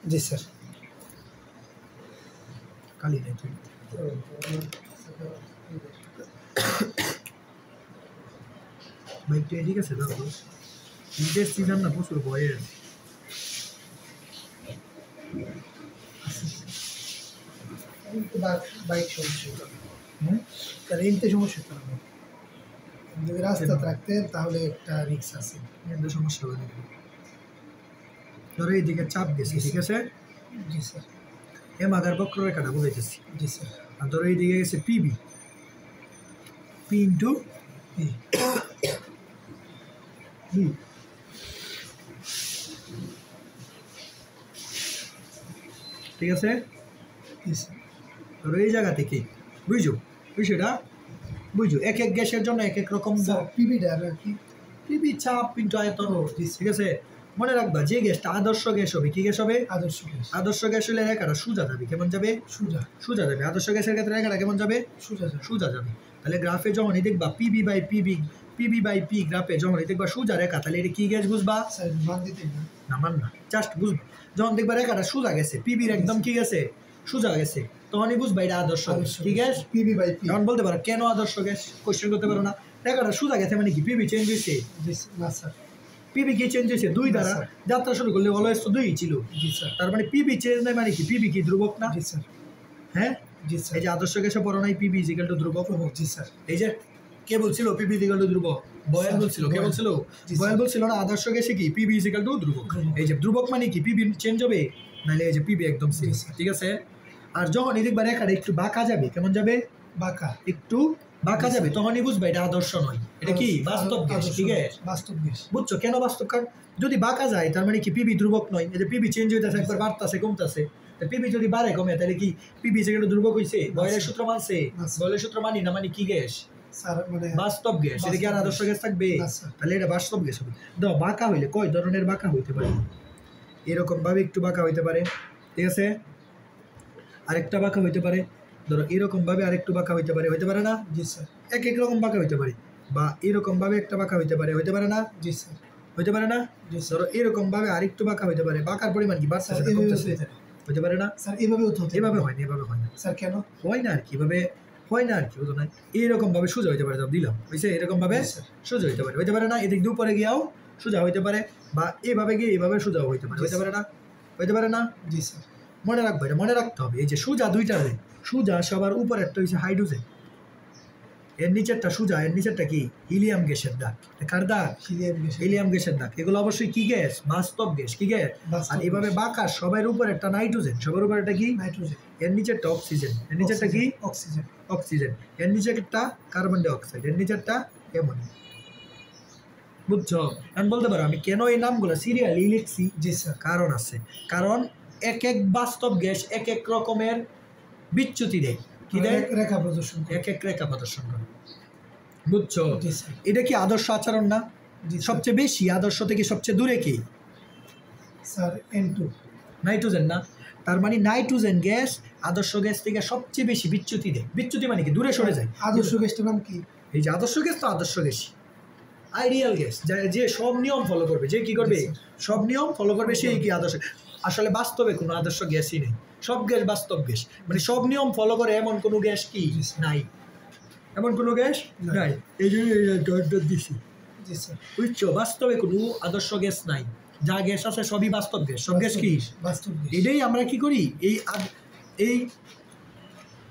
জি sir. কালি নাই তুই বাইকটা এদিকে আছে দাদা ঈদের সিজন না প্রচুর ভয়ে আছে বাইক সমস্যা স্যার এমনিতে সমস্যা করবে যদি রাস্তা রাখতেন তাহলে একটা রিক্স আছে এমনি সমস্যা হবে না ধরো এইদিকে চাপ গেছে ঠিক আছে জি স্যার এম আগার বক্ররেখাটা বুঝাইতেছি জি স্যার আর ধরো এইদিকে গেছে পিবি পি ইন্টু বি ঠিক আছে জি স্যার ধরো এই জায়গা থেকে বুঝছো বিষয়টা বুঝছো এক এক গ্যাসের জন্য এক এক রকম স্যার পিবিটা আর কি পিবি চাপ ইন্টু আয়তন জি ঠিক আছে মনে রাখবা যে গ্যাসটা আদর্শ গ্যাস হবে কি গ্যাস হবে আদর্শ গ্যাস আদর্শ গ্যাস হলে রেখাটা সোজা যাবে কেমন যাবে সোজা সোজা যাবে আদর্শ গ্যাসের ক্ষেত্রে রেখাটা কেমন যাবে সোজা যাবে সোজা যাবে তাহলে গ্রাফে যখনই দেখবা পিবি বাই পি গ্রাফে যখনই দেখবা সোজা রেখা তাহলে এটা কি গ্যাস বুঝবা স্যার মান দিতেন না না মান না জাস্ট বুঝবা যখন দেখবা রেখাটা সোজা গেছে পিবির একদম কি গেছে সোজা গেছে তখনই বুঝবা এটা আদর্শ গ্যাস কি গ্যাস পিবি বাই পি এখন বলতে পারো কেন আদর্শ গ্যাস কোশ্চেন করতে পারো না রেখাটা সোজা গেছে মানে কি পিবি চেঞ্জ হয়েছে না স্যার পিবি কি চেঞ্জ হয়েছে দুই দ্বারা স্যার। যাত্রা শুরু করলে অলওয়েজ তো দুই ছিল জি স্যার তার মানে পিবি চেঞ্জ নাই মানে কি পিবি কি ধ্রুবক না জি স্যার হ্যাঁ জি স্যার এই যে আদর্শ গ্যাসে পড়ো নাই পিবি ইজিক্যাল টু ধ্রুবক জি স্যার এই যে কে বলছিল পিবি ইজিক্যাল টু ধ্রুবক বয়েল স্যার, বলছিল কে বয়েল। বলছিল জি, বয়েল স্যার। বলছিল না আদর্শ গ্যাসে কি পিবি ইজিক্যাল টু ধ্রুবক ধ্রুবক। এই যে ধ্রুবক মানে কি পিবি চেঞ্জ হবে নাহলে এই যে পিবি একদম জি, সেম স্যার। ঠিক আছে আর যখন দেখবা রেখাটা একটু বাঁকা যাবে কেমন যাবে বাঁকা একটু বাঁকা যাবে তখনই বুঝবা এটা আদর্শ নয় এটা কি বাস্তব গ্যাস ঠিক আছে বাস্তব গ্যাস বুঝছো কেন বাস্তব কারণ যদি বাঁকা যায় তার মানে কি পিবি ধ্রুবক নয় এই যে পিবি চেঞ্জ হইতেছে একবার বাড়তেছে কমতেছে পিবি যদি বাড়ে কমে তাহলে কি পিবি যেগুলো ধ্রুবক হয়েছে বয়েলের সূত্র মানছে না, স্যার। বয়েলের সূত্র মানি না মানে কি গ্যাস স্যার মানে বাস্তব গ্যাস এটা কি আর আদর্শ গ্যাস থাকবে না, স্যার। তাহলে এটা বাস্তব গ্যাস হবে দেখো বাঁকা হইলে কয় ধরনের বাঁকা হইতে পারে এরকম ভাবে একটু বাঁকা হইতে পারে ঠিক আছে আরেকটা বাঁকা হইতে পারে ধরো এরকম ভাবে আরেকটু বাঁকা হইতে পারে না জি স্যার এক এক রকম বাঁকা হইতে পারে বা এরকম ভাবে একটা বাঁকা হইতে পারে না জি স্যার হইতে পারে না ধরো এরকম ভাবে আরেকটু বাঁকা হইতে পারে বাঁকার পরিমাণ কি বাড়ছে স্যার না এভাবে কমতেছে? হতে পারে। হইতে পারে না স্যার এভাবে হতে এভাবে হয় না এভাবে হয় না স্যার কেন হয় না আর কি এভাবে হয় না আর কি হতো না এইরকম ভাবে সোজা হইতে পারে দিলাম হয়েছে এরকম ভাবে জি, স্যার। সোজা হইতে পারে না এদিক দিয়ে উপরে গিয়াও সোজা হইতে পারে বা এইভাবে গিয়ে এইভাবে সোজাও হইতে পারে জি, হইতে পারে না জি স্যার মনে রাখবো এটা মনে রাখতে হবে এই যে সোজা দুইটা রে সোজা সবার উপরে একটা হচ্ছে হাইড্রোজেন এর নিচেরটা সোজা এর নিচেরটা কি হিলিয়াম গ্যাসের দাগ কার দাগ হিলিয়াম গ্যাস হিলিয়াম গ্যাসের দাগ এগুলো অবশ্যই কি গ্যাস বাস্তব গ্যাস কি গ্যাস বাস্তব আর এভাবে গ্যাস। বাঁকা সবার উপর একটা নাইট্রোজেন সবার উপর একটা কি নাইট্রোজেন এর নিচেরটা অক্সিজেন এর নিচেরটা কি অক্সিজেন অক্সিজেন এর নিচেরটা কার্বন ডাই অক্সাইড এর নিচেরটা অ্যামোনিয়া বুঝছো আমি বলতে পারো আমি কেন এই নামগুলো সিরিয়ালি লিখছি জি স্যার কারণ আছে কারণ এক এক বাস্তব গ্যাস এক এক রকমের বিচ্যুতি দেয় কি দেয় রেখা প্রদর্শন করে। এক এক রেখা প্রদর্শন করে বুঝছো জি স্যার এটা কি আদর্শ আচরণ না জি স্যার। সবচেয়ে বেশি আদর্শ থেকে সবচেয়ে দূরে কি স্যার N2 নাইট্রোজেন না তার মানে নাইট্রোজেন গ্যাস আদর্শ গ্যাস থেকে সবচেয়ে বেশি বিচ্যুতি দেয় বিচ্যুতি মানে কি দূরে সরে যায় আদর্শ গ্যাসটার নাম কি এই যে আদর্শ গ্যাস তো আদর্শ গ্যাসই আইডিয়াল গ্যাস যে সব নিয়ম ফলো করবে যে কি করবে জি, সব নিয়ম ফলো করবে সেই কি আদর্শ আসলে বাস্তবে কোনো আদর্শ গ্যাসই নেই সব গ্যাস বাস্তব গ্যাস মানে সব নিয়ম ফলো করে এমন কোনো গ্যাস কি নাই এমন কোনো গ্যাস না। নাই এই জন্য ডট দিছি জি স্যার বুঝছো বাস্তবে কোনো আদর্শ গ্যাস নাই যা গ্যাস আছে সবই বাস্তব গ্যাস সব গ্যাস কি বাস্তব গ্যাস এটাই আমরা কি করি এই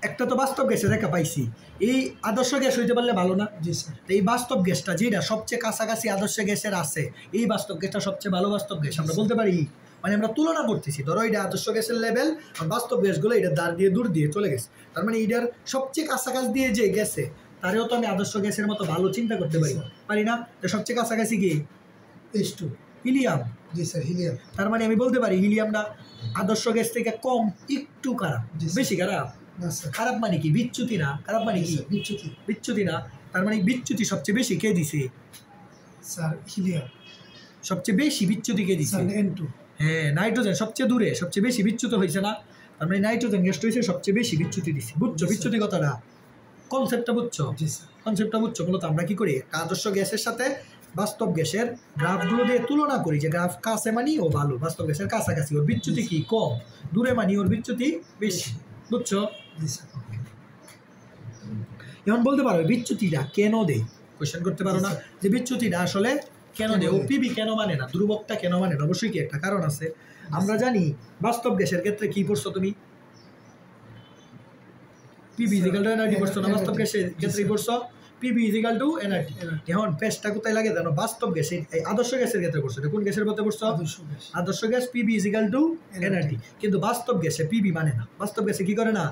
একটা তো বাস্তব গ্যাসের রেখা পাইছি এই আদর্শ গ্যাস হইতে পারলে ভালো না জি স্যার তো এই বাস্তব গ্যাসটা যেটা সবচেয়ে কাছাকাছি আদর্শ গ্যাসের আছে এই বাস্তব গ্যাসটা সবচেয়ে ভালো বাস্তব গ্যাস আমরা বলতে পারি মানে আমরা তুলনা করতেছি ধরো এটা আদর্শ গ্যাসের লেভেল আর বাস্তব গ্যাসগুলো এটা দাঁড় দিয়ে দূর দিয়ে চলে গেছে তার মানে এটার সবচেয়ে কাছাকাছি দিয়ে যে গেছে তারেও তো আমি আদর্শ গ্যাসের মতো ভালো চিন্তা করতে পারি পারি না তো সবচেয়ে কাছাকাছি কি H2 হিলিয়াম জি স্যার হিলিয়াম তার মানে আমি বলতে পারি হিলিয়ামটা আদর্শ গ্যাস থেকে কম একটু খারাপ জি, স্যার। বেশি খারাপ না স্যার খারাপ মানে কি বিচ্যুতি না খারাপ মানে কি বিচ্যুতি বিচ্যুতি না তার মানে বিচ্যুতি সবচেয়ে বেশি কে দিছে স্যার হিলিয়াম সবচেয়ে বেশি বিচ্যুতি কে দিছে স্যার N2 হ্যাঁ নাইট্রোজেন সবচেয়ে দূরে সবচেয়ে বেশি বিচ্যুত হয়েছে না তার মানে নাইট্রোজেন গ্যাসটা হয়েছে সবচেয়ে বেশি বিচ্যুতি দিচ্ছে বুঝছো জি, স্যার। বিচ্যুতি কথাটা কনসেপ্টটা বুঝছো জি স্যার কনসেপ্টটা বুঝছো মূলত আমরা কি করি একটা আদর্শ গ্যাসের সাথে বাস্তব গ্যাসের গ্রাফগুলো দিয়ে তুলনা করি যে গ্রাফ কাছে মানি ও ভালো, বাস্তব গ্যাসের কাছাকাছি ওর বিচ্যুতি কি কম, দূরে মানি ওর বিচ্যুতি বেশি। বুঝছো? জি স্যার। এখন বলতে পারো বিচ্যুতিটা কেন দেয়, কোয়েশ্চেন করতে পারো না যে বিচ্যুতিটা আসলে কেন দেয়, ও পিবি কেন মানে না, ধ্রুবকটা কেন মানে না, অবশ্যই কি একটা কারণ আছে। আমরা জানি বাস্তব গ্যাসের ক্ষেত্রে কি পড়ছো তুমি, পিবি ইজিক্যাল টু এনার্জি পড়ছো না, বাস্তব গ্যাসের ক্ষেত্রে কি পড়ছো, পিবি ইজিক্যাল টু এনার্জি। এখন পেশটা কোথায় লাগে জানো, বাস্তব গ্যাসে, আদর্শ গ্যাসের ক্ষেত্রে পড়ছো, কোন গ্যাসের মধ্যে পড়ছো, আদর্শ gas, PV equal to energy. কিন্তু বাস্তব গ্যাসে পিবি মানে না, বাস্তব গ্যাসে কি করে না,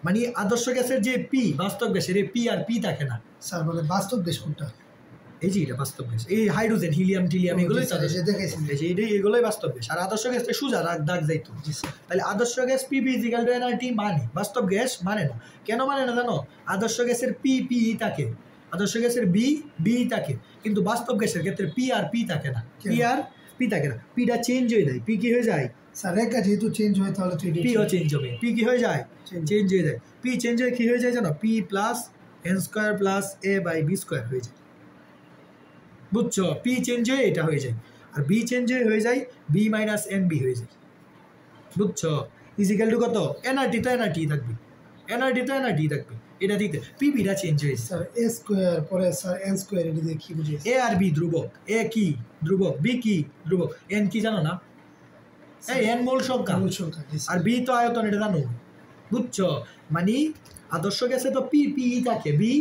মানে আদর্শ গ্যাসের যে পি, বাস্তব গ্যাসের এই পি আর পি থাকে না। স্যার মানে বাস্তব গ্যাস কোনটা, এই যে এটা বাস্তব গ্যাস, এই হাইড্রোজেন হিলিয়াম টিলিয়াম এগুলোই এগুলোই বাস্তব গ্যাস। আর আদর্শ গ্যাস সোজা রাগ দাগ যাইতো। তাহলে আদর্শ gas PV equal to energy মানে, বাস্তব গ্যাস মানে না। কেন মানে না জানো, আদর্শ গ্যাসের পি পি থাকে, আদর্শ গ্যাসের বি বি থাকে, কিন্তু বাস্তব গ্যাসের ক্ষেত্রে পি আর পি থাকে না, পি আর পি থাকে না, পিটা চেঞ্জ হয়ে যায়, পি কি হয়ে যায় স্যার, রেখা যেহেতু চেঞ্জ হয় তাহলে পিও চেঞ্জ হবে, পি কি হয়ে যায় চেঞ্জ হয়ে যায়, পি চেঞ্জ হয়ে কি হয়ে যায় জানো, P plus N square plus A by B square হয়ে যায়। বুঝছো, পি চেঞ্জ হয়ে এটা হয়ে যায়, আর বি চেঞ্জ হয়ে যায় বি মাইনাস এম বি হয়ে যায়। বুঝছো, ইজিক্যাল টু কত, এনআরটি তো এনআরটি থাকবে, এনআরটি তো এনআরটি থাকবে, এটা দিতে পিবিটা চেঞ্জ হয়েছে। স্যার এ স্কোয়ার পরে স্যার এন স্কোয়ার, এটা দিয়ে কি বুঝিয়েছে, এ আর বি ধ্রুবক, এ কি ধ্রুবক, বি কি ধ্রুবক, এন কি জানো না, এই এন মূল সংখ্যা, আর বি তো আয়তন, এটা জানো। বুঝছো, মানে আদর্শ গ্যাসে তো পি পি থাকে, বি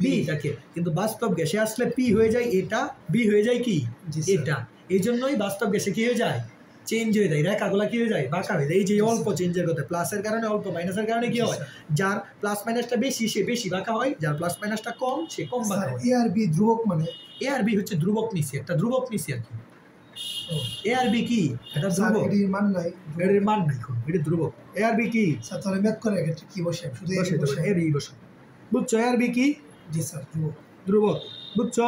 বি থাকে, কিন্তু বাস্তব গ্যাসে আসলে পি হয়ে যায় এটা, বি হয়ে যায় কি এটা, এই জন্যই বাস্তব গ্যাসে কি হয়ে যায় চেঞ্জ হয়ে যায়, রেখাগুলা কি হয়ে যায় বাঁকা হয়ে যায়। এই যে অল্প চেঞ্জের কথা, প্লাসের কারণে অল্প, মাইনাসের কারণে কি হয়, যার প্লাস মাইনাসটা বেশি সে বেশি বাঁকা হয়, যার প্লাস মাইনাসটা কম সে কম বাঁকা হয়। এ আর বি ধ্রুবক মানে, এ আর বি হচ্ছে ধ্রুবক নিছি, একটা ধ্রুবক নিছি আর কি। এ আর বি কি, এটা ধ্রুবক, এর মান নাই, এর মান নাই, এটা ধ্রুবক। এ আর বি কি স্যার, তাহলে ম্যাথ করে ক্ষেত্রে কি বসে, শুধু এ বি বসে। বুঝছো, এ আর বি কি, জি স্যার ধ্রুবক, ধ্রুবক। বুঝছো,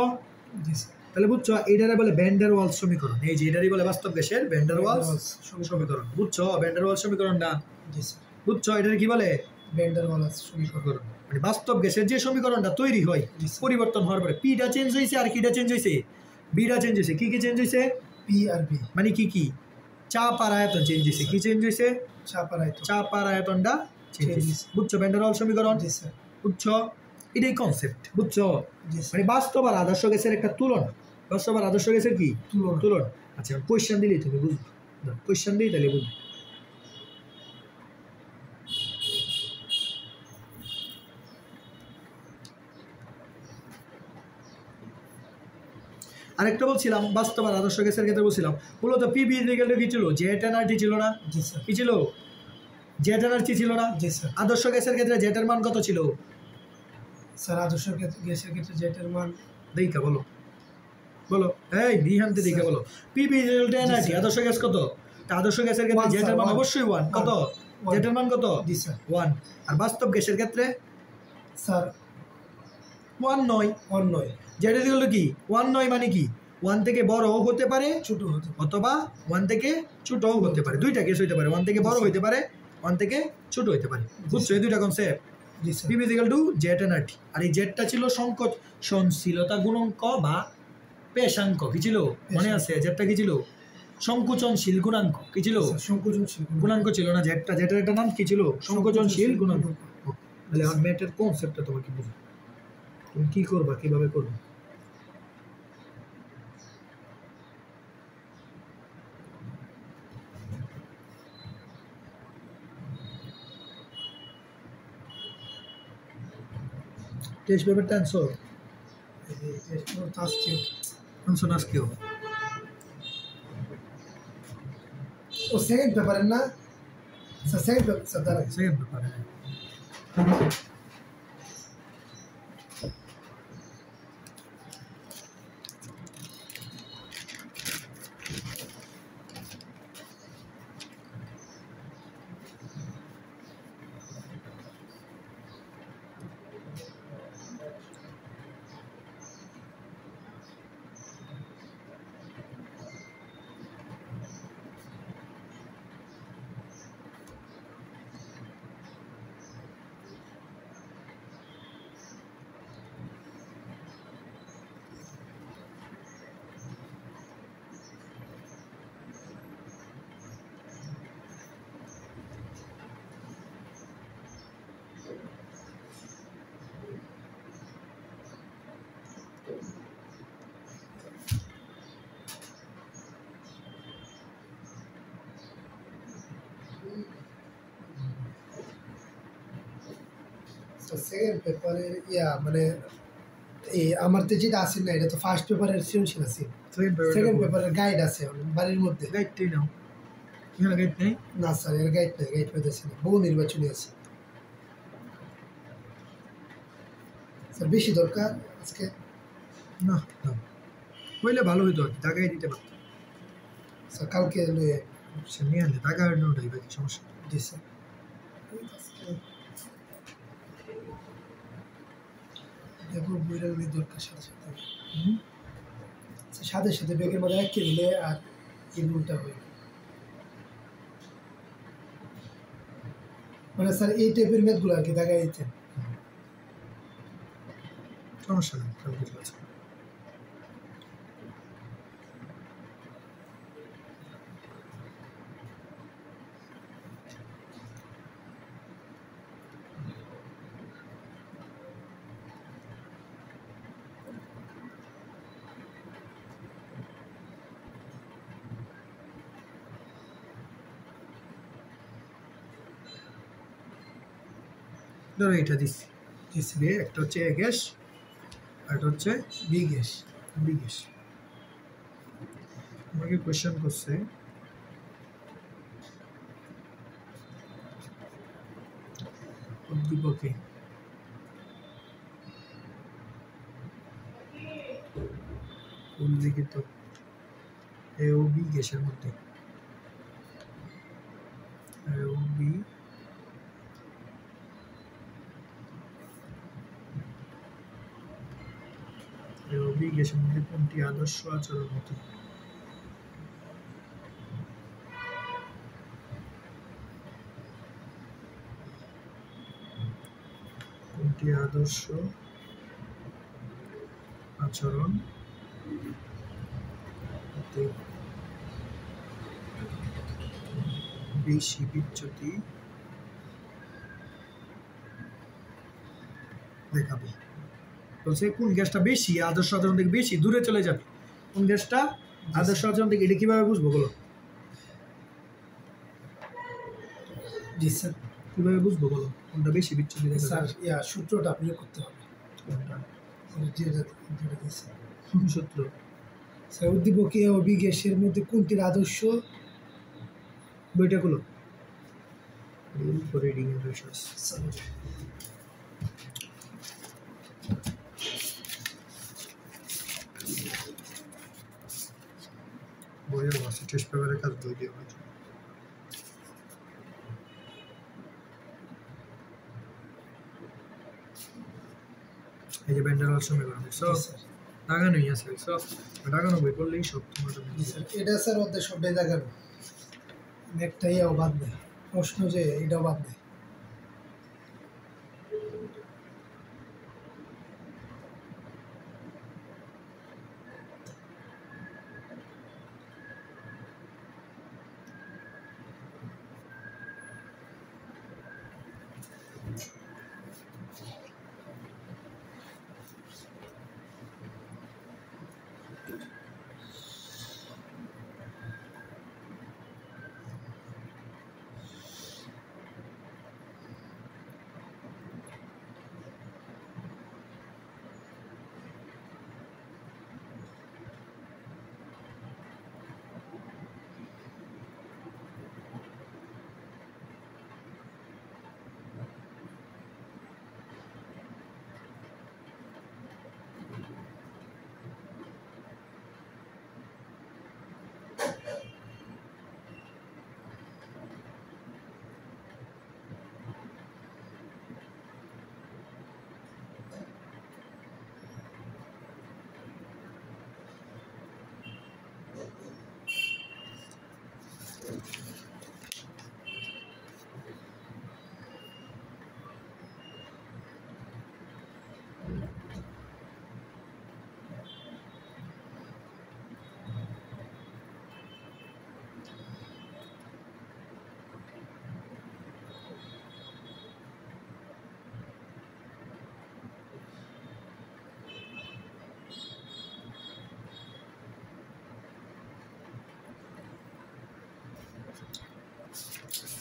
জি স্যার। তাহলে বুঝছো এটারে বলে ভ্যান ডার ওয়ালস সমীকরণ, এই যে এটারই বলে বাস্তব গ্যাসের ভ্যান ডার ওয়ালস সমীকরণ। বুঝছো, ভ্যান ডার ওয়ালস সমীকরণ না, জি স্যার, বুঝছো এটার কি বলে ভ্যান ডার ওয়ালস সমীকরণ। মানে বাস্তব গ্যাসের যে সমীকরণটা তৈরি হয় পরিবর্তন হওয়ার পরে পিটা চেঞ্জ হয়েছে আর কিটা চেঞ্জ হয়েছে, বিটা চেঞ্জ হয়েছে, কি কি চেঞ্জ হয়েছে, পি আর বি মানে কি কি, চাপ আর আয়তন চেঞ্জ হয়েছে, কি চেঞ্জ হয়েছে, চাপ আর আয়তনটা চেঞ্জ হয়েছে। বুঝছো ভ্যান ডার ওয়ালস সমীকরণ, জি স্যার। বুঝছো, এটাই কনসেপ্ট। বুঝছো, মানে বাস্তব আর আদর্শ গ্যাসের একটা তুলনা, বাস্তব আর আদর্শ গ্যাসের কি তুলনা। আচ্ছা কোয়েশ্চেন দিলেই তুমি বুঝবে, কোয়েশ্চেন দিই তাহলে বুঝবে। আরেকটা বলছিলাম বাস্তব আর আদর্শ গ্যাসের ক্ষেত্রে বলছিলাম, মূলত পিবি ইকুয়াল টু কি ছিল, জেট এনার্জি ছিল না, জি স্যার। কি ছিল, জেট এনার্জি ছিল না, জি স্যার। আদর্শ গ্যাসের ক্ষেত্রে জেটের মান কত ছিল, স্যার আদর্শ গ্যাসের ক্ষেত্রে জেটের মান, দেখা বলো বলো, এই বিহান্তে দেখা বলো, পিবি ইকুয়াল টু এনার্জি, আদর্শ গ্যাস কত, আদর্শ গ্যাসের ক্ষেত্রে জেটের মান অবশ্যই 1, কত, জেটের মান কত, জি স্যার 1, আর বাস্তব গ্যাসের ক্ষেত্রে স্যার 1 নয়, 1 নয়, জেটের ইকুয়াল টু কি 1 নয়, মানে কি 1 থেকে বড়ও হতে পারে ছোট হতে পারে, অথবা 1 থেকে ছোটও হতে পারে, দুইটা কেস হতে পারে, 1 থেকে বড় হতে পারে, 1 থেকে ছোট হতে পারে। বুঝছো এই দুইটা কনসেপ্ট, জি sir. PV equal to Z energy, আর এই জেটটা ছিল সংকোচনশীলতা গুণাঙ্ক বা পেশাঙ্ক, কি ছিল মনে আছে, জেটটা কি ছিল সংকোচনশীল গুণাঙ্ক, কি ছিল সংকোচনশীল গুণাঙ্ক ছিল না, জেটটা জেটের একটা নাম কি ছিল সংকোচনশীল গুণাঙ্ক। তাহলে এখন ম্যাথের কনসেপ্টটা তোমাকে বুঝো, তুমি কি করবা, কিভাবে করবে। টেস্ট পেপারটা আনছো, আনছো না আজকেও, ও সেকেন্ড পেপারের না স্যার, সেকেন্ড পেপার স্যার, দাঁড়ান সেকেন্ড পেপারে। সেকেন্ড পেপারের মানে এই আমার তো যেটা আছে না এটা তো ফার্স্ট পেপারের সৃজনশীল আছে সেকেন্ড পেপারের গাইড আছে বাড়ির মধ্যে গাইডটাই নাও এখানে গাইড নেই না স্যার এর গাইড নেই গাইড পেতেছি না বহু নির্বাচনী আছে স্যার বেশি দরকার আজকে না না হইলে ভালো হইতো আর কি টাকাই দিতে পারতো স্যার কালকে লয়ে সে নিয়ে আনলে টাকা ওটাই বাকি সমস্যা জি স্যার দেখো বইটার দরকার সাথে সাথে সাথে সাথে ব্যাগের মধ্যে রেখে দিলে আর এই ভুলটা হয় মানে স্যার এই টাইপের ম্যাথগুলো আর কি দেখাই দিতেন সমস্যা নেই সব কিছু আছে ধরো এটা দিচ্ছি দিচ্ছি একটা হচ্ছে এ গ্যাস আর একটা হচ্ছে বি গ্যাস বি গ্যাস আমাকে কোয়েশ্চেন করছে উদ্দীপকে উল্লিখিত এ ও বি গ্যাসের মধ্যে এ ও বি বি গ্যাসের মধ্যে কোনটি আদর্শ আচরণ হতো কোনটি আদর্শ আচরণ হতে বেশি বিচ্যুতি দেখাবে বলছে কোন গ্যাসটা বেশি আদর্শ আচরণ থেকে বেশি দূরে চলে যাবে কোন গ্যাসটা আদর্শ আচরণ থেকে এটা কিভাবে বুঝবো বলো জি স্যার কিভাবে বুঝবো বলো কোনটা বেশি বিচ্যুতি দেখাবে স্যার সূত্রটা আপনি করতে হবে কোনটা যেটা দিয়েছে সূত্র স্যার উদ্দীপকে ও বি গ্যাসের মধ্যে কোনটির আদর্শ বইটা গুলো rule for reading and research বইয়ের আছে টেস্ট পেপারের কাজ বই দিয়ে হয়েছে এই যে ব্যান্ডার অলসো মেলা দেখছো লাগানোই আছে দেখছো লাগানো বই পড়লেই সব তোমার এটা স্যার ওদের সবটাই দেখানো একটাই বাদ নেই প্রশ্ন যে এটাও বাদ নেই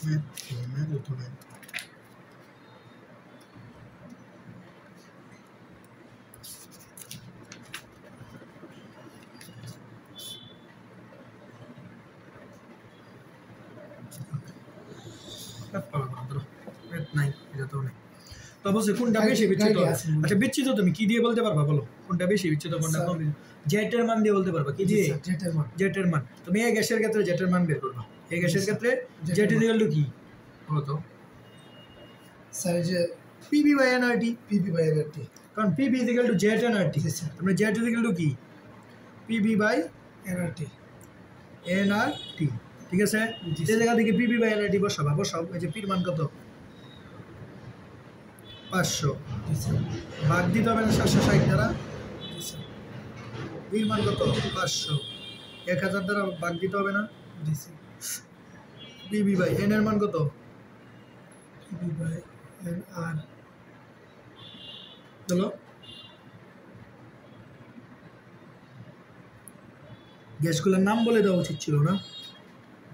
मैं तो मैं নাই, এটা তো নেই। তো অবশ্যই কোনটা বেশি বিচ্যুত? আচ্ছা বিচ্যুত তুমি কি দিয়ে বলতে পারবা বলো? কোনটা বেশি বিচ্যুত কোনটা কম? জেটের মান দিয়ে বলতে পারবা কি দিয়ে? জেটের মান। তুমি এই গ্যাসের ক্ষেত্রে জেটের মান বের করবা। এই গ্যাসের ক্ষেত্রে জেট ইকুয়াল টু কি? বলো তো। স্যার যে PV by NRT. PV by NRT, কারণ PV equal to Z NRT. তোমরা জেট ইকুয়াল টু কি? PV by NRT. এনআরটি, ঠিক আছে? যে জায়গা থেকে পিভি বাই এনআরটি বসাবা, বসাও। এই যে পির মান কত? 500। ভাগ দিতে হবে না 760 দ্বারা? পির মান কত? 500। 1000 দ্বারা ভাগ দিতে হবে না? পিভি বাই এন এর মান কত? PV by NR. চলো গ্যাসগুলোর নাম বলে দেওয়া উচিত ছিল না?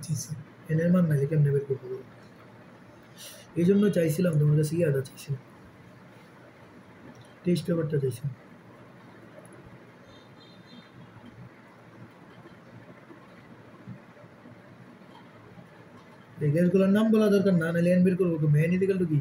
জি স্যার। এন এর মান না, যে কেমনে বের করবো? এই জন্য চাইছিলাম তোমার কাছে ইয়াটা চাইছিলাম, টেস্ট পেপারটা চাইছিলাম। এই গ্যাসগুলোর নাম বলা দরকার না, নাহলে এন বের করবো। মেন ইকুয়াল টু কি?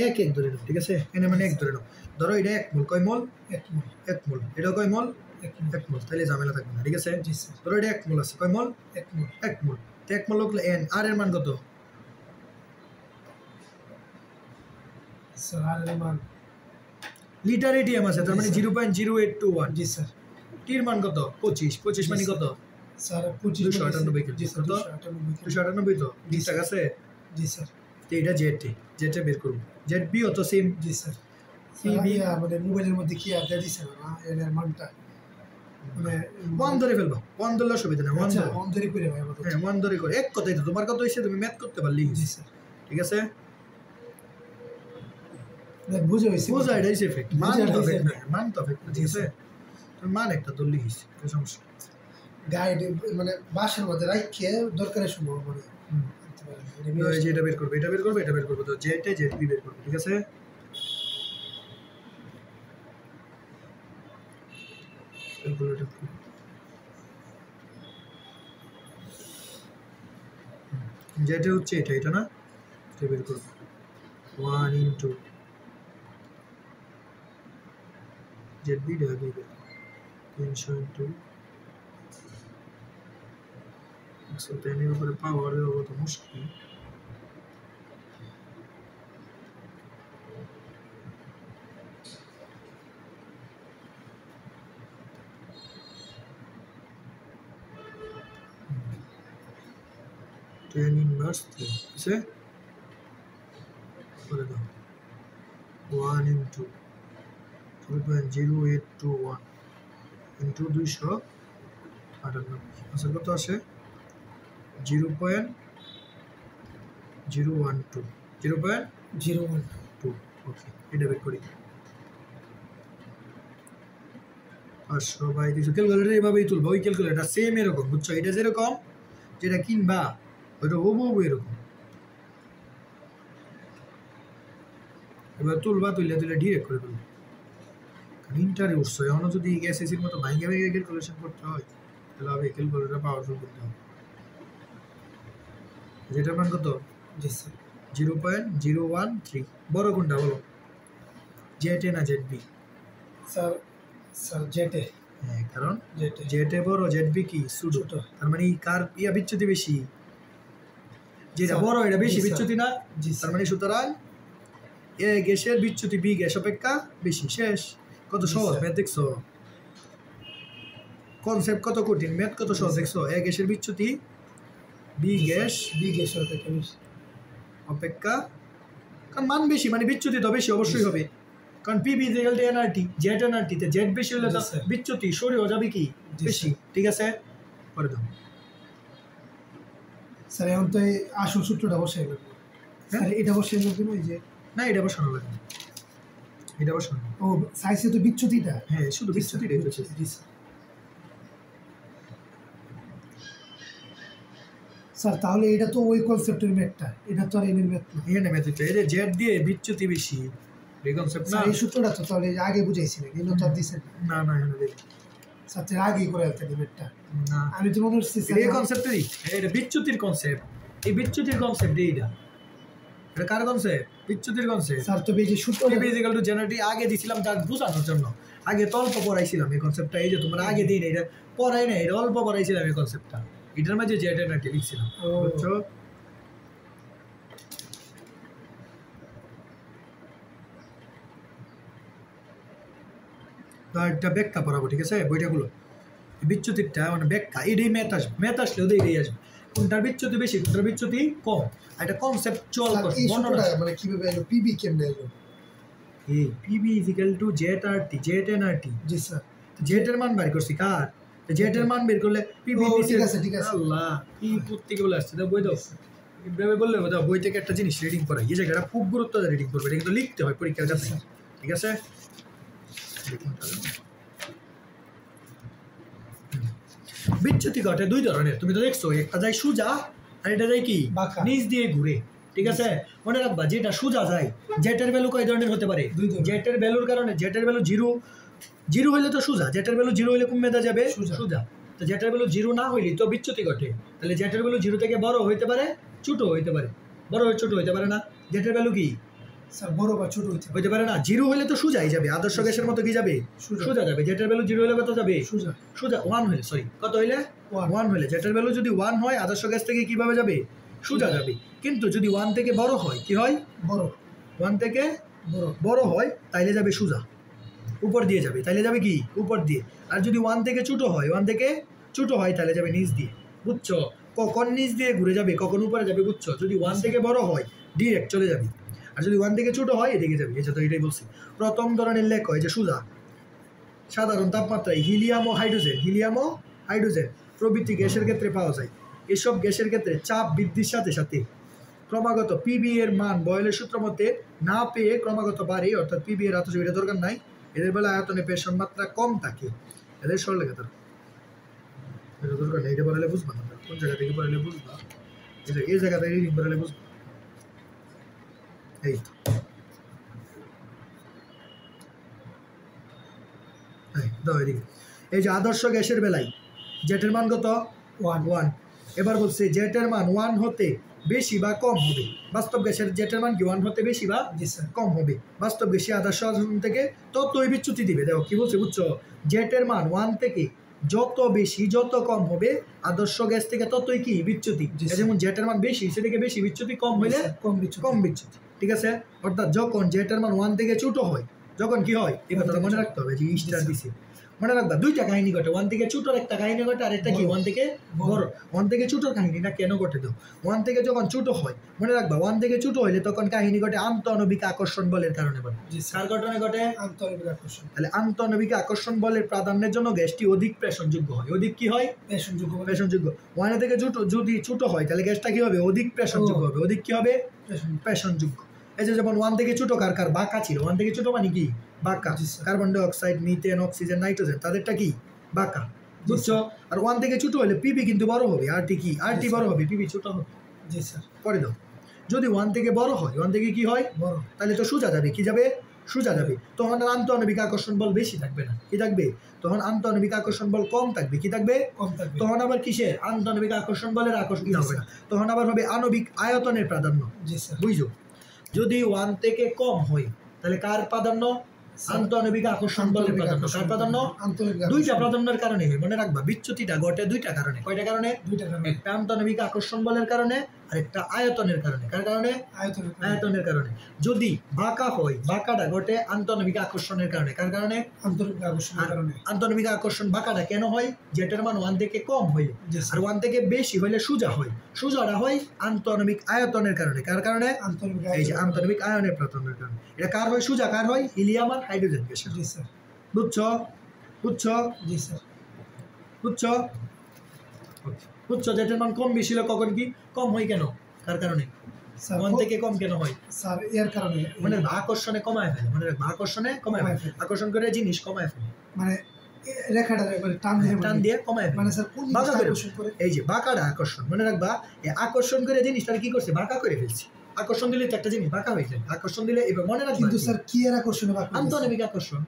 এক ধরে নাও, ঠিক আছে? এন মানে 1 ধরে নাও। ধরো এটা 1 মোল। কয় মোল? 1 মোল। 1 মোল। এটা কয় মোল? 1 মোল। তাহলে ঝামেলা থাকবে না, ঠিক আছে? জি স্যার। ধরো এটা 1 মোল আছে। কয় মোল? 1 মোল। 1 মোল। 1 মোল হলে এন। আর এর মান কত? স্যার আর এর মান লিটার এটিএম আছে, তার মানে 0.0821। জি স্যার। টির মান কত? 25। 25 মানে কত? Sir 298 KG. কত? 298 তো 20 টাকা আছে। জি স্যার। তো এটা জেটে বের করব। জেট বি অত সেম। জি স্যার। পিভি মানে মোবাইলের মধ্যে কি আর দিয়ে দিছেন না এর মানটা, মানে 1 ধরে ফেলবা। 1 ধরলে অসুবিধা নেই। 1 ধরে করে ভাই আমাদের। হ্যাঁ 1 ধরে করে। এক কথাই তো তোমার কত হইছে তুমি ম্যাথ করতে পারলি। জি স্যার। ঠিক আছে? দেখ বুঝে হইছে। বুঝা এটা ইজ এফেক্ট। মান তো এফেক্ট না, মান তো এফেক্ট, ঠিক আছে? তুমি মান একটা ধরলি হইছে, কোনো সমস্যা। গাইড মানে বাসার মধ্যে রাখকে দরকারের সময় মানে তো এই যে এটা বের করবে, এটা বের করবে, এটা বের করবে। তো জেট এ জেট বি বের করবে, ঠিক আছে? ক্যালকুলেটর জেট এ হচ্ছে এটা না? এটা বের করবে। 1 ইনটু জেড বি ডাবি 300 ইনটু 110 এর উপরে পাওয়ার দেওয়া তো মুশকিল। tan inverse 3 আছে করে দাও 1 ইনটু 0.0821 ইনটু 298 আচ্ছা কত আসে 0.012 ওকে এটা বের করি 500 বাই 200 ক্যালকুলেটর এভাবেই তুলবা ওই ক্যালকুলেটর সেম এরকম বুঝছো এটা যেরকম যেটা কিনবা ওইটা হুবহু এরকম এবার তুলবা তুলে ডিরেক্ট করে ফেলবো ইন্টারে উঠছো এখনো যদি এসএসসির মতো ভাইঙ্গা ভেঙে ক্যালকুলেশন করতে হয় তাহলে হবে ক্যালকুলেটর পাওয়ারফুল করতে হবে যেটার মান কত 0.013 বড় কোনটা বলো জেট এ না জেট বি স্যার জেট এ হ্যাঁ কারণ জেট এ বড় জেট বি কি ছোট তার মানে কার ইয়া বিচ্যুতি বেশি যেটা বড় এটা বেশি বিচ্যুতি না তার মানে সুতরাং এ গ্যাসের বিচ্যুতি বি গ্যাস অপেক্ষা বেশি শেষ কত সহজ ম্যাথ দেখছো কনসেপ্ট কত কঠিন ম্যাথ কত সহজ দেখছো এ গ্যাসের বিচ্যুতি বি গ্যাস অপেক্ষা কারণ মান বেশি মানে বিচ্যুতি তো বেশি অবশ্যই হবে কারণ PV equal to NRT Z এনআরটিতে জেড বেশি হলে তো বিচ্যুতি সরিয়ে যাবে কি বেশি ঠিক আছে করে দাও স্যার এখন তো এই আসল সূত্রটা বসাই লাগবে স্যার এটা বসাই লাগবে না যে না এটা বসানো লাগবে এটা বসানো ও সাইজে তো বিচ্যুতিটা হ্যাঁ শুধু বিচ্যুতিটাই হচ্ছে জি স্যার তাহলে এটা তো ওই কনসেপ্টের ম্যাথটা এটা তো আর এনের ম্যাথ না এখানে ম্যাথটা এই যে জেড দিয়ে বিচ্যুতি বেশি এই কনসেপ্ট না এই সূত্রটা তো তাহলে আগে বুঝাইছি না কিন্তু তো দিছেন না না এখানে দেখ স্যার আগেই করে ফেলতে ম্যাথটা না আমি তো মনে হচ্ছে এই কনসেপ্টেরই এটা বিচ্যুতির কনসেপ্ট এই বিচ্যুতির কনসেপ্ট এইটা, এটা কার কনসেপ্ট? বিচ্যুতির কনসেপ্ট। স্যার তো বেশি সূত্র P ইকুয়াল টু জেনারেটর আগে দিছিলাম তার বোঝানোর জন্য, আগে তো অল্প পড়াইছিলাম এই কনসেপ্টটা, এই যে তোমরা আগে দিন এটা পড়াই না, এটা অল্প পড়াইছিলাম এই কনসেপ্টটা, এটার মাঝে জেড এনার্জি লিখছিলাম, বুঝছো? একটা ব্যাখ্যা পড়াবো, ঠিক আছে? বইটাগুলো বিচ্যুতিটা মানে ব্যাখ্যা, এটাই ম্যাথ আসলে ওদের এটাই আসবে, কোনটার বিচ্যুতি বেশি কোনটার বিচ্যুতি কম, একটা কনসেপচুয়াল এই সূত্রটা মানে কিভাবে এলো, পিবি কেমনে এলো? এই PV equal to Z R T, Z N R T. জি স্যার। জেড এর মান বের করছি কার? জেড এর মান বের করলে পিবি ঠিক আছে ঠিক আছে। আল্লাহ কি প্রত্যেকে বলে আসছে, দাও বই দাও, এইভাবে বললে দাও, বই থেকে একটা জিনিস রিডিং করাই, এই জায়গাটা খুব গুরুত্ব দিয়ে রিডিং করবে, এটা কিন্তু লিখতে হয় পরীক্ষার কাছে, ঠিক আছে? বিচ্যুতি ঘটে দুই ধরনের, তুমি তো দেখছো, একটা যায় সোজা আর এটা যায় কি নিচ দিয়ে ঘুরে, ঠিক আছে? মনে রাখবা যেটা সোজা যায় জেটের ভ্যালু কয় ধরনের হতে পারে? জেটের ভ্যালুর কারণে জেটের ভ্যালু জিরো হইলে তো সোজা, জেটের ভ্যালু জিরো হইলে কোন মেধা যাবে? সোজা। তো জেটের ভ্যালু জিরো না হইলে তো বিচ্যুতি ঘটে, তাহলে জেটের ভ্যালু জিরো থেকে বড় হইতে পারে, ছোট হইতে পারে, বড় ছোট হইতে পারে না। জেটের ভ্যালু কি স্যার বড় বা ছোট হইতে পারে না, জিরো হইলে তো সোজাই যাবে, আদর্শ গ্যাসের মতো কি যাবে? সোজা যাবে। জেটের ভ্যালু জিরো হইলে কত যাবে? সোজা। সোজা 1 হইলে, সরি কত হইলে? 1 হইলে। জেটের ভ্যালু যদি 1 হয় আদর্শ গ্যাস থেকে কিভাবে যাবে? সোজা যাবে। কিন্তু যদি 1 থেকে বড় হয়, কি হয়? বড়। 1 থেকে বড় হয় তাইলে যাবে সোজা, উপর দিয়ে যাবে, তাইলে যাবে কি? উপর দিয়ে। আর যদি 1 থেকে ছোট হয়, 1 থেকে ছোট হয় তাহলে যাবে নিচ দিয়ে, বুঝছো? কখন নিচ দিয়ে ঘুরে যাবে, কখন উপরে যাবে, বুঝছো? যদি 1 থেকে বড় হয় ডিরেক্ট চলে যাবে, আর যদি 1 থেকে ছোট হয় এদিকে যাবে, এটা তো এটাই বলছি। প্রথম ধরনের লেখ হয় যে সোজা, সাধারণ তাপমাত্রায় হিলিয়াম ও হাইড্রোজেন প্রভৃতি গ্যাসের ক্ষেত্রে পাওয়া যায়। এসব গ্যাসের ক্ষেত্রে চাপ বৃদ্ধির সাথে সাথে ক্রমাগত পিবি এর মান বয়েলের সূত্র মতে না পেয়ে ক্রমাগত বাড়ে, অর্থাৎ পিবি এর আতশ এটা দরকার নাই, এদের বেলা আয়তনে প্রেষণ মাত্রা কম থাকে, এদের সরলরেখা এটা দরকার নেই, এটা পড়ালে বুঝবা না, কোন জায়গা থেকে পড়ালে বুঝবা, এই জায়গা থেকে রিডিং পড়ালে বুঝবা। এই তো দাও এদিকে, এই যে আদর্শ গ্যাসের বেলায় জেটের মান কত? 1। এবার বলছে জেটের মান 1 হতে বেশি বা কম হবে। বাস্তব গ্যাসের জেটের মান কি 1 হতে বেশি বা কম হবে? বাস্তব গ্যাসে আদর্শ আচরণ থেকে ততই বিচ্যুতি দিবে। দেখো কি বলছে, বুঝছো? জেটের মান 1 থেকে যত বেশি যত কম হবে আদর্শ গ্যাস থেকে ততই কি বিচ্যুতি। যেমন জেটের মান বেশি সে থেকে বেশি বিচ্যুতি, কম হইলে কম বিচ্যুতি, ঠিক আছে? অর্থাৎ যখন জেটের মান 1 থেকে ছোট হয়, যখন কি হয় এই কথাটা মনে রাখতে হবে, যে স্টার দিছে মনে রাখবা। দুইটা কাহিনী ঘটে, 1 থেকে ছোটোর একটা কাহিনী ঘটে, আর একটা কি 1 থেকে বড়। 1 থেকে ছোটোর কাহিনীটা কেন ঘটে দাও? 1 থেকে যখন ছোট হয়, মনে রাখবা 1 থেকে ছোট হইলে তখন কাহিনী ঘটে আন্তঃনবিক আকর্ষণ বলের কারণে ঘটে। কার ঘটনা ঘটে? আন্তঃনবিক আকর্ষণ। তাহলে আন্তঃনবিক আকর্ষণ বলের প্রাধান্যের জন্য গ্যাসটি অধিক প্রেষণযোগ্য হয়। অধিক কি হয়? প্রেষণযোগ্য। 1 থেকে যদি ছোট হয় তাহলে গ্যাসটা কি হবে? অধিক প্রেষণযোগ্য হবে। অধিক কি হবে? প্রেষণযোগ্য। এই যে যেমন 1 থেকে ছোট কার বাঁকা ছিল, 1 থেকে ছোট মানে কি? বাঁকা। Carbon die oxide, methane, oxygen, nitrogen তাদেরটা কি? বাঁকা, বুঝছো? আর 1 থেকে ছোট হলে পিবি কিন্তু বড় হবে, আরটি কি? আরটি বড় হবে, পিবি ছোট হবে। জি স্যার। পরে দাও, যদি 1 থেকে বড় হয়, 1 থেকে কি হয়? বড়, তাহলে তো সোজা যাবে, কি যাবে? সোজা যাবে। তখন আর আন্তঃনবিক আকর্ষণ বল বেশি থাকবে না, কি থাকবে? তখন আন্তঃনবিক আকর্ষণ বল কম থাকবে, কি থাকবে? কম থাকবে। তখন আবার কিসের? আন্তঃনবিক আকর্ষণ বলের আকর্ষণ হবে না, তখন আবার হবে আণবিক আয়তনের প্রাধান্য। জি স্যার। বুঝছো? যদি 1 থেকে কম হয় তাহলে কার প্রাধান্য? আন্তঃনবিক আকর্ষণ বলের প্রাধান্য। কার প্রাধান্য? দুইটা প্রাধান্যের কারণে হয়, মনে রাখবা। বিচ্যুতিটা ঘটে দুইটা কারণে। কয়টা কারণে? দুইটা কারণে। একটা আন্তঃনবিক আকর্ষণ বলের কারণে আর একটা আয়তনের কারণে। কার কারণে? আয়তনের কারণে। যদি বাঁকা হয়, বাঁকাটা ঘটে আন্তঃনবিক আকর্ষণের কারণে। কার কারণে? আন্তঃনবিক আকর্ষণের কারণে। আন্তঃনবিক আকর্ষণ বাঁকাটা কেন হয়? জেটের মান 1 থেকে কম হইলে, আর 1 থেকে বেশি হইলে সোজা হয়। সোজাটা হয় আন্তঃনবিক আয়তনের কারণে। কার কারণে? এই যে আন্তঃনবিক আয়নের প্রাধান্যের কারণে। এটা কার হয়? সোজা কার হয়? হিলিয়াম আর হাইড্রোজেন গ্যাস। জি স্যার। বুঝছো? জি স্যার। বুঝছো জেটের মান কম বেশি হলে কখন কি কম হয়? কেন? কার কারণে? 1 থেকে কম কেন হয়? স্যার এর কারণে, মানে আকর্ষণে কমায় ফেলে। মানে আকর্ষণে কমায় ফেলে, আকর্ষণ করে জিনিস কমায় ফেলে, মানে রেখাটা একবার টান দিয়ে কমায় ফেলে। মানে স্যার কোন বাঁকা করে? এই যে বাঁকাটা আকর্ষণ। মনে রাখবা, এই আকর্ষণ করে জিনিসটা কি করছে? বাঁকা করে ফেলছে। আকর্ষণ দিলে তো একটা জিনিস বাঁকা হয়ে যায়। আকর্ষণ দিলে এবার মনে রাখবা, কিন্তু স্যার কি এর আকর্ষণে বাঁকা? আন্তঃনবিক আকর্ষণ।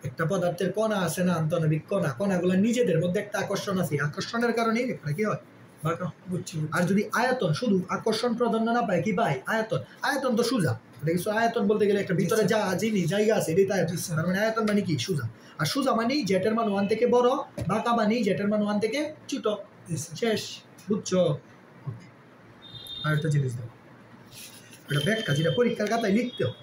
একটা পদার্থের কণা আছে না, আন্তঃনবিক কণা, কণাগুলো নিজেদের মধ্যে একটা আকর্ষণ আছে, আকর্ষণের কারণেই এটা কি হয়? বাঁকা। বুঝছি আর যদি আয়তন শুধু আকর্ষণ প্রাধান্য না পায় কি পায় আয়তন, আয়তন তো সোজা দেখছো, আয়তন বলতে গেলে একটা ভিতরে যা জিনিস জায়গা আছে এটাই আয়তন, তার মানে আয়তন মানে কি সোজা, আর সোজা মানে জেটের মান 1 থেকে বড়, বাঁকা মানে জেটের মান 1 থেকে ছোট, শেষ, বুঝছো? আর একটা জিনিস দাও, এটা ব্যাখ্যা যেটা পরীক্ষার খাতায় লিখতে হবে।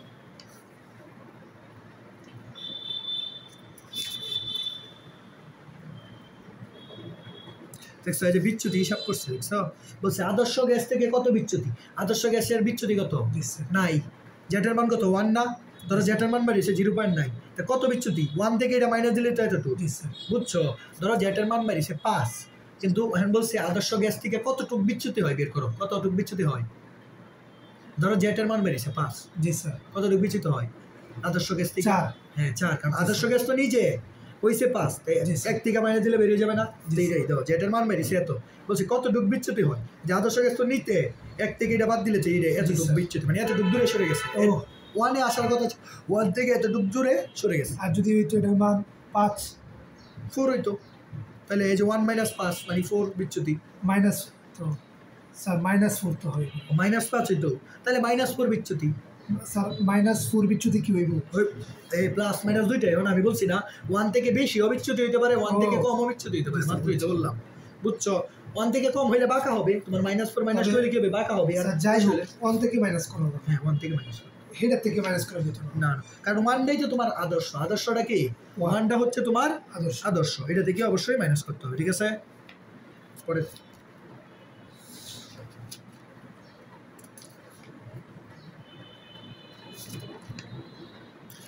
দেখছো এই যে বিচ্যুতি হিসাব করছে, দেখছো বলছে আদর্শ গ্যাস থেকে কত বিচ্যুতি, আদর্শ গ্যাসের বিচ্যুতি কত নাই, জেটের মান কত 1 না, ধরো জেটের মান বাড়িয়েছে 0.9, তা কত বিচ্যুতি 1 থেকে এটা মাইনাস দিলে তো এতটুকু, বুঝছো? ধরো জেটের মান বাড়িয়েছে 5, কিন্তু এখন বলছে আদর্শ গ্যাস থেকে কতটুকু বিচ্যুতি হয় বের করো, কতটুকু বিচ্যুতি হয়, ধরো জেটের মান বেরিয়েছে 5, জি স্যার, কতটুকু বিচ্যুত হয় আদর্শ গ্যাস থেকে? 4। হ্যাঁ 4, কারণ আদর্শ গ্যাস তো নিজে হইছে 5, 1 থেকে মাইনাস দিলে বেরিয়ে যাবে না, এইটাই দাও জেটের মান বেরিয়েছে এত, বলছি কতটুকু বিচ্যুতি হয়, যে আদর্শ গ্যাস তো নিতে 1 থেকে এটা বাদ দিলে এতটুকু বিচ্যুতি, মানে এতটুকু দূরে সরে গেছে, 1-এ আসার কথা 1 থেকে এতটুকু দূরে সরে গেছে। আর যদি হইতো এটার মান 5, 4 হইতো, তাহলে এই যে 1 - 5 মানে 4 বিচ্যুতি, মাইনাস তো স্যার -4 তো হইব, -5 হইতো, তাহলে -4 বিচ্যুতি স্যার, -4 বিচ্যুতি কি হইব? এই প্লাস মাইনাস দুইটাই, এখন আমি বলছি না 1 থেকে বেশি অবিচ্যুতি হইতে পারে, 1 থেকে কম অবিচ্যুতি হইতে পারে, মাত্রই তো বললাম, বুঝছো? 1 থেকে কম হইলে বাঁকা হবে, তোমার -4 -2 হইলে কি হবে, বাঁকা হবে, আর যাই হোক 1 থেকে মাইনাস করা হবে, হ্যাঁ 1 থেকে মাইনাস হেডার থেকে মাইনাস করা যেত না, না, কারণ 1টাই তো তোমার আদর্শ, আদর্শটা কি 1টা হচ্ছে তোমার আদর্শ, এটা থেকে অবশ্যই মাইনাস করতে হবে, ঠিক আছে? পরে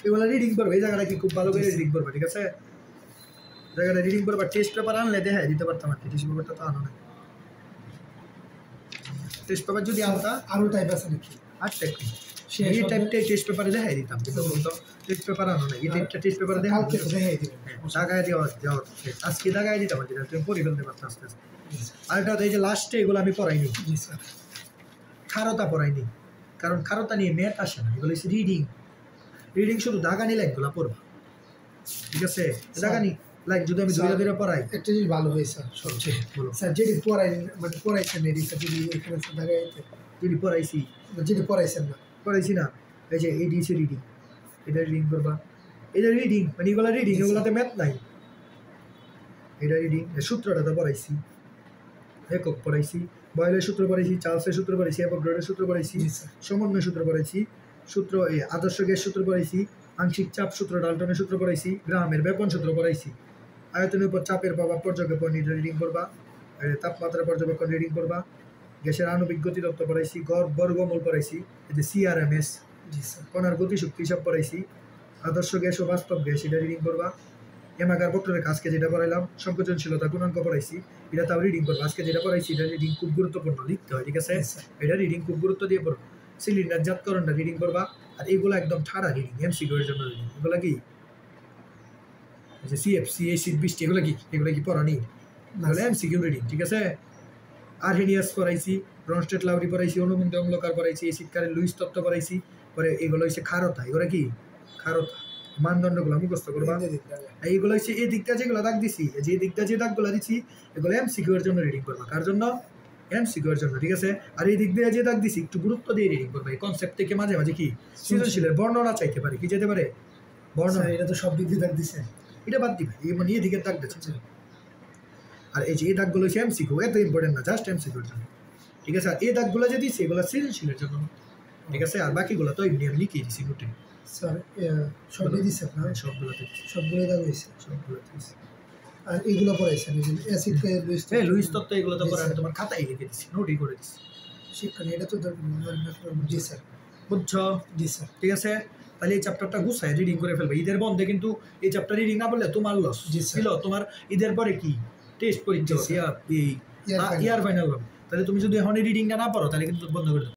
এগুলো রিডিং করবে, এই জায়গাটা কি খুব ভালো করে রিডিং করবে, ঠিক আছে? জায়গাটা রিডিং করবা, টেস্ট পেপার আনলে দেখাই দিতে পারতাম, আর টেস্ট পেপারটা তো আনো না, টেস্ট পেপার যদি আনতা আরো টাইপ আছে নাকি? আর টাইপ এই টাইপটাই টেস্ট পেপারে দেখাই দিতাম, কিন্তু বলতো টেস্ট পেপার আনো না, এই টাইপটা টেস্ট পেপারে কালকে তো দেখাই দিবেন, দাগায় দেওয়া আজকে দাগায় দিতাম, যেটা তুমি পড়ে ফেলতে পারতো আস্তে আস্তে। আরেকটা এই যে লাস্টে এগুলো আমি পড়াইনি, জি স্যার, খারতা পড়াইনি, কারণ খারতা নিয়ে ম্যাথ আসে না, এগুলো হচ্ছে রিডিং, রিডিং শুধু দাগানি লাইনগুলো পড়বা, ঠিক আছে? দাগানি লাইক যদি আমি ধীরে ধীরে পড়াই, একটা জিনিস ভালো হয় স্যার, সবচেয়ে বলো স্যার যেটি মানে পড়াইছেন এটি স্যার, যদি এখানে স্যার দাগাইতে যদি পড়াইছি, যেটি পড়াইছেন না, পড়াইছি না, এই যে এই দিয়েছে রিডিং, এটা রিডিং করবা, এটা রিডিং মানে এগুলো রিডিং, এগুলোতে ম্যাথ নাই, এটা রিডিং, সূত্রটা তো পড়াইছি, একক পড়াইছি, বয়েলের সূত্র পড়াইছি, চার্লসের সূত্র পড়াইছি, অ্যাভোগাড্রোর সূত্র পড়াইছি, সমন্বয় সূত্র পড়াইছি, সূত্র এই আদর্শ গ্যাস সূত্র পড়াইছি, আংশিক চাপ সূত্র ডাল্টনের সূত্র পড়াইছি, গ্রাহামের ব্যাপন সূত্র পড়াইছি, আয়তনের উপর চাপের প্রভাব পর্যবেক্ষণ রিডিং করবা, তাপমাত্রা পর্যবেক্ষণ রিডিং করবা, গ্যাসের আণবিক গতিতত্ত্ব পড়াইছি, গড় বর্গমূল পড়াইছি, এই যে CRMS, কণার গতিশক্তি হিসাব পড়াইছি, আদর্শ গ্যাস ও বাস্তব গ্যাস এটা রিডিং করবা, এমাকার বক্ররেখা আজকে যেটা পড়াইলাম, সংকোচনশীলতা গুণাঙ্ক পড়াইছি, এটা তাও রিডিং করবো, আজকে যেটা পড়াইছি এটা রিডিং খুব গুরুত্বপূর্ণ, লিখতে হয়, ঠিক আছে? এটা রিডিং খুব গুরুত্ব দিয়ে পড়বো, সিলিন্ডার জাতকরণটা রিডিং করবা, আর এগুলো একদম ঠাড়া রিডিং, MCQ এর জন্য রিডিং, এগুলো কি যে CFC এসিড বৃষ্টি, এগুলো কি পড়ানি, এগুলো MCQ রিডিং, ঠিক আছে? Arrhenius পড়াইছি, Brønsted লাউরি পড়াইছি, অনুবন্ধী অম্লকার পড়াইছি, acid current Luis তত্ত্ব পড়াইছি, পরে এগুলো হচ্ছে খারতা, এগুলো কি খারতা, মানদণ্ডগুলো মুখস্থ করবা, এইগুলো হচ্ছে এই দিকটা যেগুলো দাগ দিছি, যে দিকটা যে দাগগুলো দিচ্ছি এগুলো MCQ এর জন্য রিডিং করবা, কার জন্য? MCQ এর জন্য, ঠিক আছে? আর এই দিক দিয়ে যে দাগ দিছি একটু গুরুত্ব দিয়ে রিডিং করবা, এই কনসেপ্ট থেকে মাঝে মাঝে কি সৃজনশীলের বর্ণনা চাইতে পারে, কি যেতে পারে বর্ণনা, এটা তো সব দিক দিয়ে দাগ দিছে, এটা বাদ দিবে, এই মানে এই দিকের দাগ দিচ্ছে, আর এই যে এই দাগগুলো হচ্ছে MCQ, এত ইম্পর্টেন্ট না, জাস্ট MCQ এর জন্য, ঠিক আছে? আর এই দাগগুলো যে দিচ্ছে এগুলো সৃজনশীলের জন্য, ঠিক আছে? আর বাকিগুলো তো এমনি আমি লিখে দিছি নোটে, স্যার সবগুলো দিছে না, সবগুলোতে সবগুলো দাগ হয়েছে, সবগুলোতে দিছি। আর এগুলো পড়াইছেন, এই যে অ্যাসিড লুইস তত্ত্ব এগুলো তো পরে আমি তোমার খাতায় লিখে দিচ্ছি, নোটই করে দিচ্ছি, শিক্ষা এটা তো জি স্যার, বুঝছো? জি স্যার, ঠিক আছে? তাহলে এই চ্যাপ্টারটা গুছায় রিডিং করে ফেলবে, ঈদের বন্ধে কিন্তু এই চ্যাপ্টার রিডিং না বললে তোমার লস, ছিল তোমার ঈদের পরে কি টেস্ট পরীক্ষা, ইয়ার ফাইনাল হবে, তাহলে তুমি যদি এখন রিডিংটা না পারো তাহলে কিন্তু বন্ধ করে দেবো।